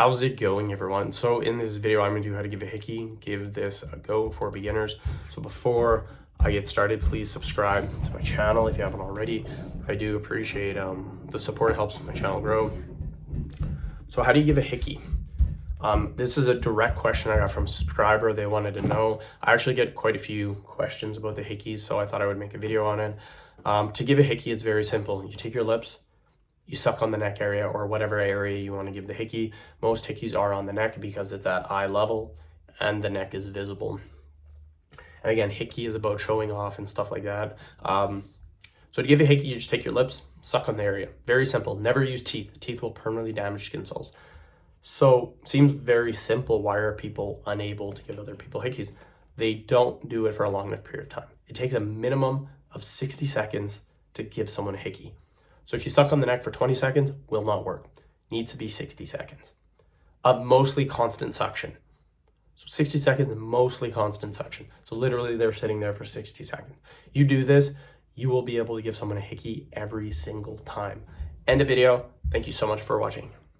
How's it going, everyone? So in this video, I'm going to do how to give a hickey, give this a go for beginners. So before I get started, please subscribe to my channel if you haven't already. I do appreciate the support. It helps my channel grow. So how do you give a hickey? This is a direct question I got from a subscriber. They wanted to know. I actually get quite a few questions about the hickeys, so I thought I would make a video on it. To give a hickey, it's very simple. You take your lips, you suck on the neck area or whatever area you want to give the hickey. Most hickeys are on the neck because it's at eye level and the neck is visible. And again, hickey is about showing off and stuff like that. So to give a hickey, you just take your lips, suck on the area. Very simple. Never use teeth. Teeth will permanently damage skin cells. So seems very simple. Why are people unable to give other people hickeys? They don't do it for a long enough period of time. It takes a minimum of 60 seconds to give someone a hickey. So if you suck on the neck for 20 seconds, will not work. Needs to be 60 seconds of mostly constant suction. So 60 seconds of mostly constant suction. So literally they're sitting there for 60 seconds. You do this, you will be able to give someone a hickey every single time. End of video. Thank you so much for watching.